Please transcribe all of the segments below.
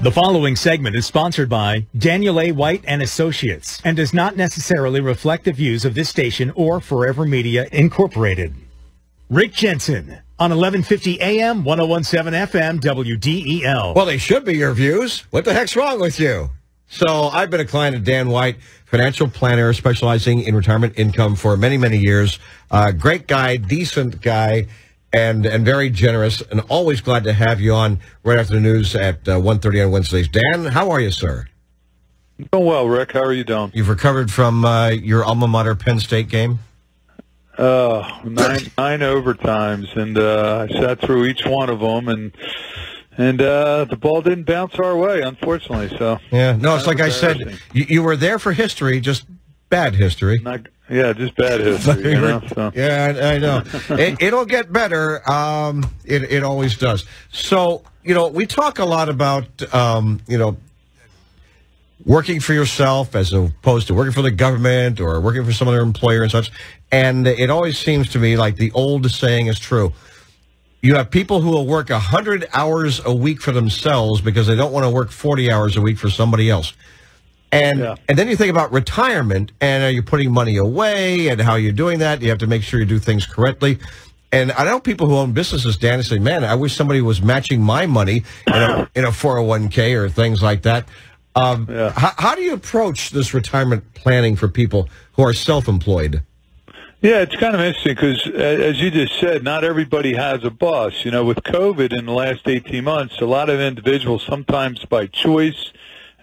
The following segment is sponsored by Daniel A. White and Associates and does not necessarily reflect the views of this station or Forever Media Incorporated. Rick Jensen on 1150 AM, 1017 FM, WDEL. Well, they should be your views. What the heck's wrong with you? So I've been a client of Dan White, financial planner specializing in retirement income for many, many years. Great guy, decent guy. And very generous, and always glad to have you on right after the news at 1:30 on Wednesdays. Dan, how are you, sir? Doing well, Rick. How are you doing? You've recovered from your alma mater Penn State game? Nine overtimes, and I sat through each one of them, and the ball didn't bounce our way, unfortunately. So yeah, no, it's like I said, you were there for history, just bad history. Yeah, just bad history. So. Yeah, I know. It'll get better. It always does. So, we talk a lot about, working for yourself as opposed to working for the government or working for some other employer and such. And it always seems to me like the old saying is true. You have people who will work 100 hours a week for themselves because they don't want to work 40 hours a week for somebody else. And then you think about retirement, and are you putting money away, and how you're doing that? You have to make sure you do things correctly. And I know people who own businesses, Dan, and say, man, I wish somebody was matching my money in a 401k or things like that. How do you approach this retirement planning for people who are self-employed? Yeah, it's kind of interesting because, as you just said, not everybody has a boss. With COVID in the last 18 months, a lot of individuals, sometimes by choice,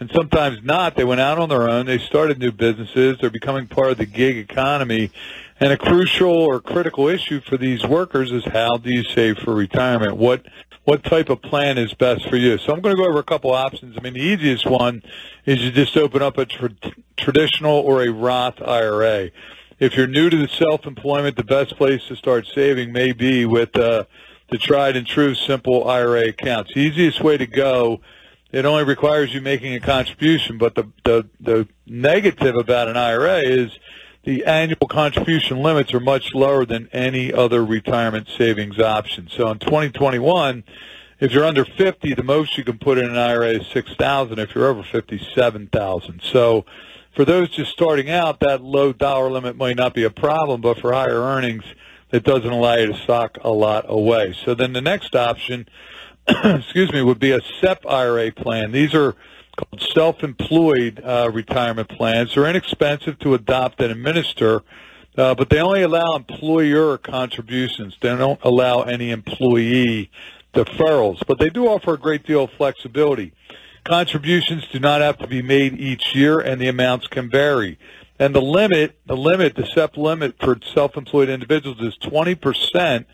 and sometimes not. They went out on their own. They started new businesses. They're becoming part of the gig economy. And a crucial or critical issue for these workers is how do you save for retirement? What type of plan is best for you? So I'm going to go over a couple options. I mean, the easiest one is you just open up a traditional or a Roth IRA. If you're new to the self-employment, the best place to start saving may be with the tried and true simple IRA accounts. The easiest way to go. It only requires you making a contribution, but the negative about an IRA is the annual contribution limits are much lower than any other retirement savings option. So in 2021, if you're under 50, the most you can put in an IRA is $6,000. If you're over 50, $7,000. So for those just starting out, that low dollar limit might not be a problem, but for higher earnings, it doesn't allow you to sock a lot away. So then the next option would be a SEP IRA plan. These are called self-employed retirement plans. They're inexpensive to adopt and administer, but they only allow employer contributions. They don't allow any employee deferrals, but they do offer a great deal of flexibility. Contributions do not have to be made each year, and the amounts can vary. And the SEP limit for self-employed individuals is 20%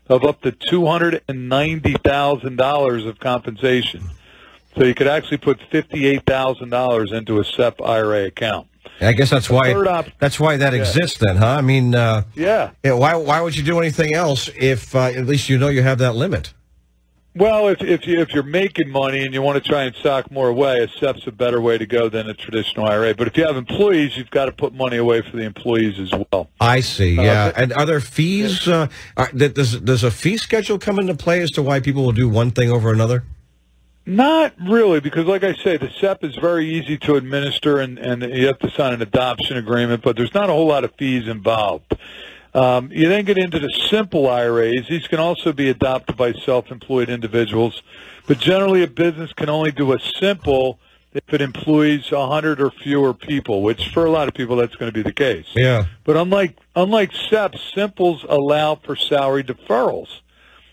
of up to $290,000 of compensation. So you could actually put $58,000 into a SEP IRA account. I guess that's why that exists then, huh? I mean, why would you do anything else if at least you have that limit? Well, if you're making money and you want to try and sock more away, a SEP's a better way to go than a traditional IRA. But if you have employees, you've got to put money away for the employees as well. I see, yeah. And are there fees? Does a fee schedule come into play as to why people will do one thing over another? Not really, because like I say, the SEP is very easy to administer, and you have to sign an adoption agreement, but there's not a whole lot of fees involved. You then get into the simple IRAs. These can also be adopted by self-employed individuals, but generally a business can only do a simple if it employs 100 or fewer people, which for a lot of people that's going to be the case. Yeah. But unlike SEP, simples allow for salary deferrals.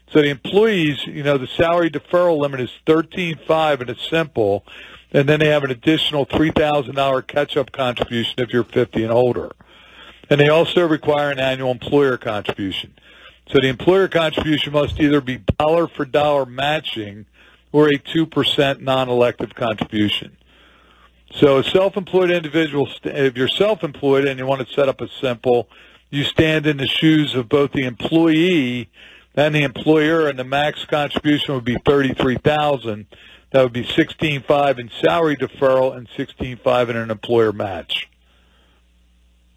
So the employees, the salary deferral limit is $13,500 in a simple, and then they have an additional $3,000 catch-up contribution if you're 50 and older. And they also require an annual employer contribution. So the employer contribution must either be dollar for dollar matching or a 2% non-elective contribution. So a self-employed individual, if you're self-employed and you want to set up a simple, you stand in the shoes of both the employee and the employer, and the max contribution would be $33,000. That would be $16,500 in salary deferral and $16,500 in an employer match.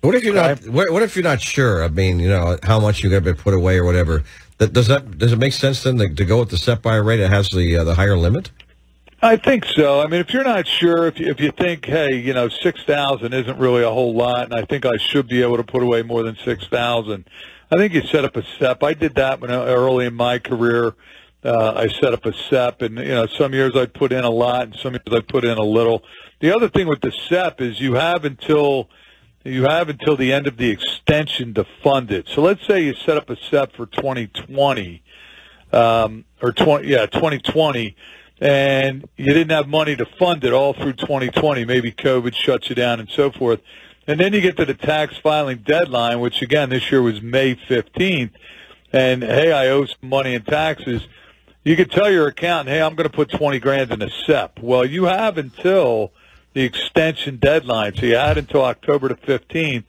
What if you're not? What if you're not sure? I mean, how much you got to put away or whatever. Does it make sense then to go with the SEP IRA that has the higher limit? I think so. I mean, if you're not sure, if you think, hey, you know, 6,000 isn't really a whole lot, and I think I should be able to put away more than 6,000, I think you set up a SEP. I did that early in my career. I set up a SEP, and you know, some years I'd put in a lot, and some years I'd put in a little. The other thing with the SEP is you have until the end of the extension to fund it. So let's say you set up a SEP for 2020, 2020. And you didn't have money to fund it all through 2020. Maybe COVID shuts you down and so forth. And then you get to the tax filing deadline, which, again, this year was May 15th. And, hey, I owe some money in taxes. You could tell your accountant, hey, I'm going to put 20 grand in a SEP. Well, you have until the extension deadline. So you had until October the 15th.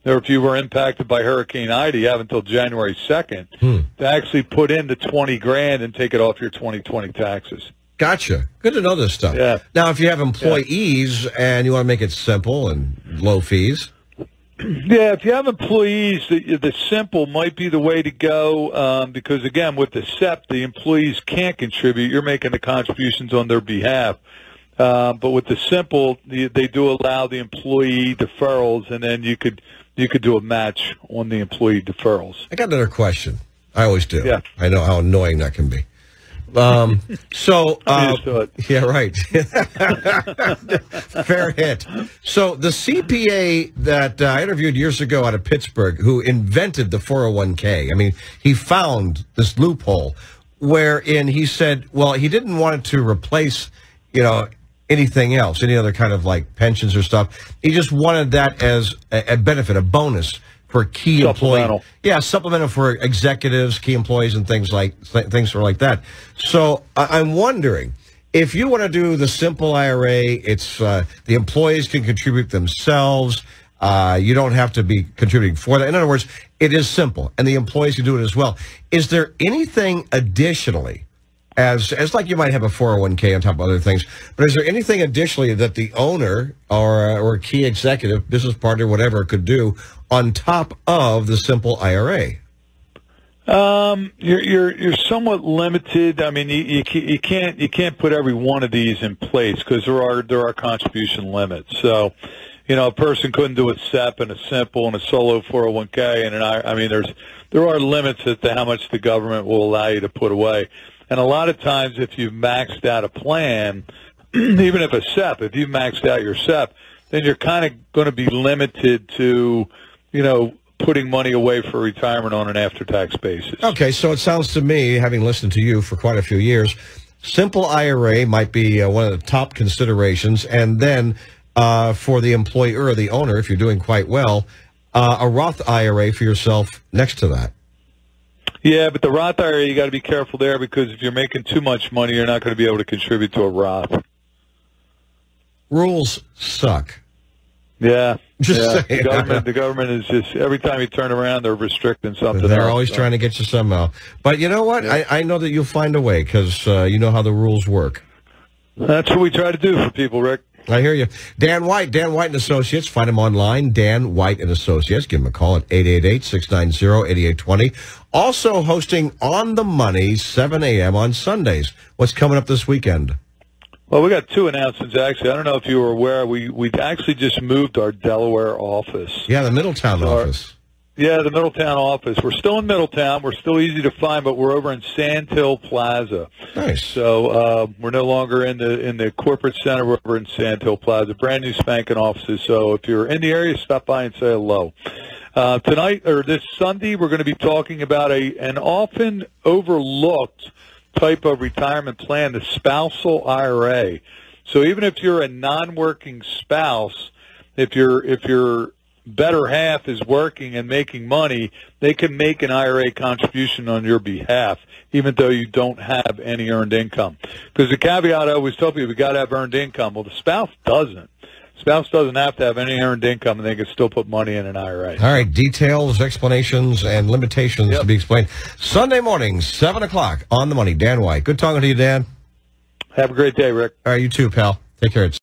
Or if you were impacted by Hurricane Ida, you have until January 2nd to actually put in the 20 grand and take it off your 2020 taxes. Gotcha. Good to know this stuff. Yeah. Now, if you have employees and you want to make it simple and low fees. Yeah, if you have employees, the simple might be the way to go because, again, with the SEP, the employees can't contribute. You're making the contributions on their behalf. But with the simple, they do allow the employee deferrals, and then you could do a match on the employee deferrals. I got another question. I always do. Yeah. I know how annoying that can be. Yeah, right. Fair hit. So the CPA that I interviewed years ago out of Pittsburgh, who invented the 401k, I mean, he found this loophole wherein he said, well, he didn't want it to replace, you know, anything else, any other kind of like pensions or stuff. He just wanted that as a benefit, a bonus for key employees. Yeah, supplemental for executives, key employees, and things like that. So I'm wondering, if you want to do the simple IRA, it's the employees can contribute themselves. You don't have to be contributing for that. In other words, it is simple, and the employees can do it as well. Is there anything additionally, as like you might have a 401k on top of other things, but is there anything additionally that the owner or a key executive, business partner, whatever, could do on top of the simple IRA? You're somewhat limited. I mean, you can't put every one of these in place because there are contribution limits. So, you know, a person couldn't do a SEP and a simple and a solo 401k and an IRA. I mean, there are limits as to how much the government will allow you to put away. And a lot of times, if you've maxed out a plan, even if a SEP, if you've maxed out your SEP, then you're kind of going to be limited to, you know, putting money away for retirement on an after-tax basis. Okay, so it sounds to me, having listened to you for quite a few years, simple IRA might be one of the top considerations, and then for the employer or the owner, if you're doing quite well, a Roth IRA for yourself next to that. Yeah, but the Roth IRA, you got to be careful there because if you're making too much money, you're not going to be able to contribute to a Roth. Rules suck. Yeah. Just saying. The government is just, every time you turn around, they're restricting something. They're always trying to get you somehow. But you know what? Yeah. I know that you'll find a way because you know how the rules work. That's what we try to do for people, Rick. I hear you. Dan White and Associates. Find him online, Dan White and Associates. Give him a call at 888-690-8820. Also hosting On the Money, 7 a.m. on Sundays. What's coming up this weekend? Well, we got two announcements, actually. I don't know if you were aware. We actually just moved our Delaware office. Yeah, the Middletown office. Yeah, the Middletown office. We're still in Middletown. We're still easy to find, but we're over in Sand Hill Plaza. Nice. So we're no longer in the corporate center. We're over in Sand Hill Plaza. Brand new spanking offices. So if you're in the area, stop by and say hello. Tonight, or this Sunday, we're going to be talking about an often overlooked type of retirement plan, the spousal IRA. So even if you're a non-working spouse, if your better half is working and making money, they can make an IRA contribution on your behalf, even though you don't have any earned income. Because the caveat I always tell people, you got to have earned income. Well, the spouse doesn't. Spouse doesn't have to have any earned income, and they can still put money in an IRA. All right, details, explanations, and limitations to be explained. Sunday morning, 7 o'clock, On the Money. Dan White. Good talking to you, Dan. Have a great day, Rick. All right, you too, pal. Take care. It's